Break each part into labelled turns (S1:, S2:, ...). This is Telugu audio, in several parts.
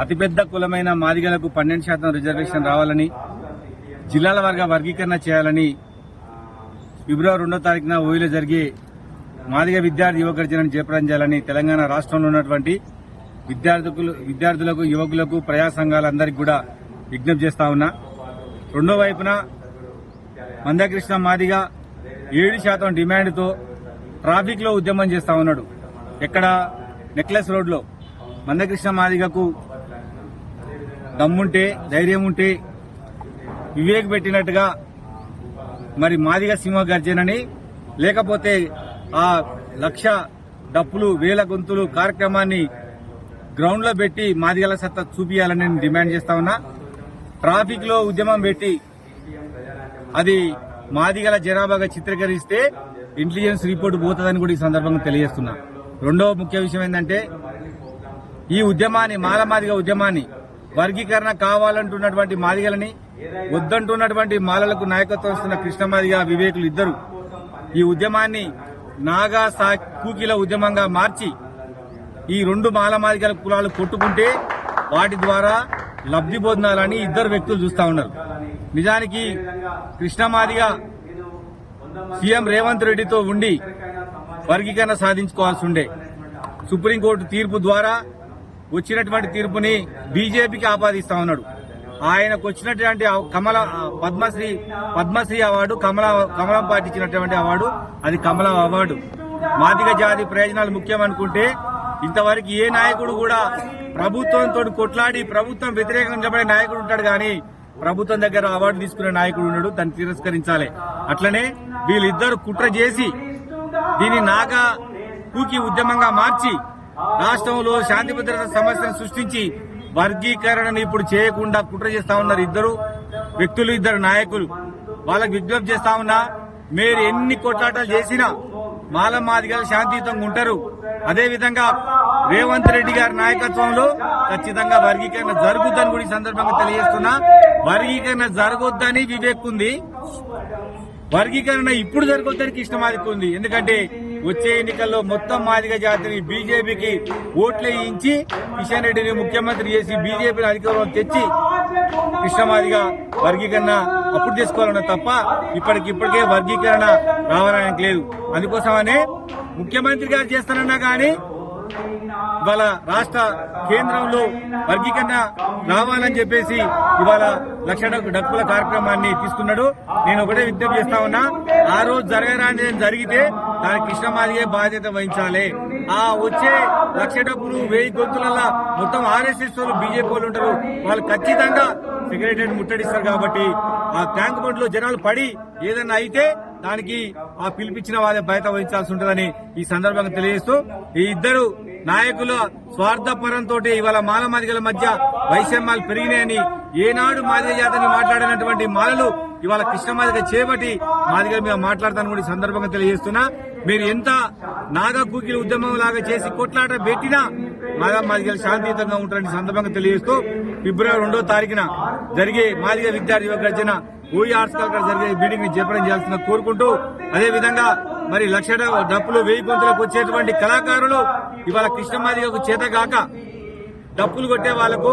S1: అతిపెద్ద కులమైన మాదిగలకు 12% రిజర్వేషన్ రావాలని, జిల్లాల వర్గీకరణ చేయాలని ఫిబ్రవరి 2వ తారీఖున ఓయిలో జరిగే మాదిగ విద్యార్థి యువ గర్జనను జయప్రదం చేయాలని తెలంగాణ రాష్ట్రంలో ఉన్నటువంటి విద్యార్థులకు, యువకులకు, ప్రజా సంఘాలందరికీ కూడా విజ్ఞప్తి చేస్తా ఉన్నా. రెండో వైపున మందకృష్ణ మాదిగ 7% డిమాండ్తో ట్రాఫిక్ లో ఉద్యమం చేస్తా ఉన్నాడు. ఎక్కడ? నెక్లెస్ రోడ్ లో. మందకృష్ణ మాదిగకు దమ్ముంటే, ధైర్యం ఉంటే వివేక్ పెట్టినట్టుగా మరి మాదిగ సింహ గర్జనని, లేకపోతే ఆ 1,00,000 డప్పులు, 1000 గొంతులు కార్యక్రమాన్ని గ్రౌండ్ లో పెట్టి మాదిగల సత్తా చూపియాలని నేను డిమాండ్ చేస్తా ఉన్నా. ట్రాఫిక్ లో ఉద్యమం పెట్టి అది మాదిగల జనాభాగా చిత్రీకరిస్తే ఇంటెలిజెన్స్ రిపోర్ట్ పోతుందని కూడా ఈ సందర్భంగా తెలియజేస్తున్నా. రెండవ ముఖ్య విషయం ఏంటంటే, ఈ ఉద్యమాన్ని, మాదిగ ఉద్యమాన్ని, వర్గీకరణ కావాలంటున్నటువంటి మాదిగలని, వద్దంటున్నటువంటి మాలలకు నాయకత్వం ఇస్తున్న కృష్ణ మాదిగ, వివేకులు ఇద్దరు ఈ ఉద్యమాన్ని నాగా కూకీల ఉద్యమంగా మార్చి ఈ 2 మాదిగల కులాలు కొట్టుకుంటే వాటి ద్వారా లబ్ధి పొందాలని ఇద్దరు వ్యక్తులు చూస్తా ఉన్నారు. నిజానికి కృష్ణ మాదిగ సీఎం రేవంత్ రెడ్డితో ఉండి వర్గీకరణ సాధించుకోవాల్సి ఉండే. సుప్రీంకోర్టు తీర్పు ద్వారా వచ్చినటువంటి తీర్పుని బీజేపీకి ఆపాదిస్తా ఉన్నాడు. ఆయనకు వచ్చినటువంటి పద్మశ్రీ అవార్డు, కమలం పార్టీ ఇచ్చినటువంటి అవార్డు, అది కమలం అవార్డు. మాదిగ జాతి ప్రయోజనాలు ముఖ్యమనుకుంటే ఇంతవరకు ఏ నాయకుడు కూడా ప్రభుత్వంతో కొట్లాడి ప్రభుత్వం వ్యతిరేకంగా నిలబడే నాయకుడు ఉంటాడు కానీ ప్రభుత్వం దగ్గర అవార్డు తీసుకునే నాయకుడు ఉన్నాడు. దాన్ని తిరస్కరించాలి. అట్లనే వీళ్ళిద్దరు కుట్ర చేసి దీన్ని నాగా కూకి ఉద్యమంగా మార్చి రాష్ట్రంలో శాంతి భద్రత సమస్యను సృష్టించి వర్గీకరణను ఇప్పుడు చేయకుండా కుట్ర చేస్తా ఉన్నారు ఇద్దరు వ్యక్తులు, ఇద్దరు నాయకులు. వాళ్ళకి విజ్ఞప్తి చేస్తా ఉన్నా, మీరు ఎన్ని కొట్లాటాలు చేసినా మాదిగలు శాంతియుతంగా ఉంటారు. అదేవిధంగా రేవంత్ రెడ్డి గారి నాయకత్వంలో ఖచ్చితంగా వర్గీకరణ జరుగుద్దని కూడా ఈ సందర్భంగా తెలియజేస్తున్నా. వర్గీకరణ జరగొద్దని వివేక్ ఉంది, వర్గీకరణ ఇప్పుడు జరగొద్దని కృష్ణ మాదిగ ఉంది. ఎందుకంటే వచ్చే ఎన్నికల్లో మొత్తం మాదిగ జాతిని బీజేపీకి ఓట్లు వేయించి కిషన్ రెడ్డిని ముఖ్యమంత్రి చేసి బీజేపీని అధికారంలో తెచ్చి కృష్ణ మాదిగ వర్గీకరణ అప్పుడు చేసుకోవాలన్న తప్ప ఇప్పటికే వర్గీకరణ రావాలని లేదు. అందుకోసమనే ముఖ్యమంత్రి గారు చేస్తానన్నా కానీ ఇవాళ రాష్ట్ర కేంద్రంలో వర్గీకరణ రావాలని చెప్పేసి ఇవాళ 1,00,000 డప్పుల కార్యక్రమాన్ని తీసుకున్నాడు. నేను ఒకటే విజ్ఞప్తి చేస్తా ఉన్నా, ఆ రోజు జరగరాని జరిగితే దానికి కృష్ణ మాదిగే బాధ్యత వహించాలి. ఆ వచ్చే 1,00,000 డప్పులు, 1000 గొంతులలో మొత్తం ఆర్ఎస్ఎస్ వాళ్ళు, బీజేపీ వాళ్ళు ఉంటారు. వాళ్ళు ఖచ్చితంగా సెక్రటరీ ముట్టడిస్తారు. కాబట్టి ఆ ట్యాంక్ బండ్ లో జనాలు పడి ఏదన్నా అయితే దానికి ఆ పిలిపించిన వాళ్ళే బాధ్యత వహించాల్సి ఉంటుందని ఈ సందర్భంగా తెలియజేస్తూ, ఈ ఇద్దరు నాయకుల స్వార్థపరంతో ఇవాళ మాదిగల మధ్య వైషమ్యాలు పెరిగినాయని, ఏనాడు మాదిగ జాతిని మాట్లాడినటువంటి మాలలు ఇవాళ కృష్ణ మాదిగ చేపట్టి మాదిగల మీద మాట్లాడతాను కూడా ఈ సందర్భంగా తెలియజేస్తున్నా. మీరు ఎంత నాగా కూకిల ఉద్యమం లాగా చేసి కొట్లాట పెట్టినా మాదిగలు శాంతియుతంగా ఉంటారని సందర్భంగా తెలియజేస్తూ, ఫిబ్రవరి 2వ తారీఖున జరిగే మాదిగ విద్యార్థి యువ గర్జన ఓయి ఆర్ట్స్ కాలేజ్ జరిగే మీటింగ్ ని జయప్రదం చేయాల్సిన కోరుకుంటూ, అదేవిధంగా మరి 1,00,000 డప్పులు, 1000 గొంతులకు వచ్చేటువంటి కళాకారులు ఇవాళ కృష్ణ మాదిగకు చేతగాక డప్పులు కొట్టే వాళ్లకు,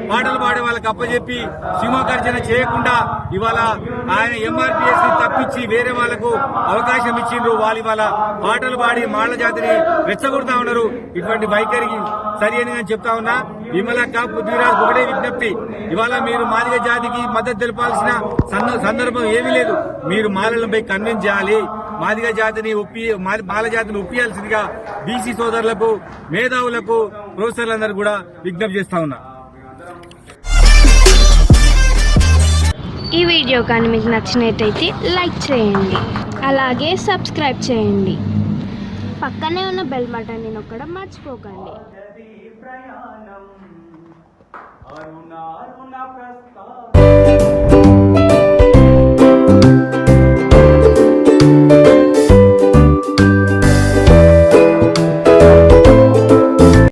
S1: పాటలు పాడే వాళ్ళకు అప్పచెప్పి సింహగర్జన చేయకుండా ఇవాళ ఆయన ఎంఆర్పీఎస్ ని తప్పించి వేరే వాళ్లకు అవకాశం ఇచ్చిండ్రు. వాళ్ళు ఇవాళ పాటలు పాడి మాళ్ల జాతిని రెచ్చగొడతా ఉన్నారు. ఇటువంటి వైఖరికి సరి అని నేను చెప్తా ఉన్నా. విమలక్క, పృథ్వీరాజ్ ఒకటే విజ్ఞప్తి, ఇవాళ మీరు మాదిగ జాతికి మద్దతు తెలపాల్సిన సందర్భం ఏమీ లేదు. మీరు మాలలపై కన్విన్స్ చేయాలి. మాదిగ జాతిని మాల జాతిని ఒప్పియాల్సిందిగా బీసీ సోదరులకు, మేధావులకు, ప్రొఫెసర్లందరూ కూడా విజ్ఞప్తి చేస్తా ఉన్నా.
S2: ఈ వీడియో కానీ మీకు నచ్చినట్టయితే లైక్ చేయండి, అలాగే సబ్స్క్రైబ్ చేయండి. పక్కనే ఉన్న బెల్ బటన్ నొక్కడం మర్చిపోకండి.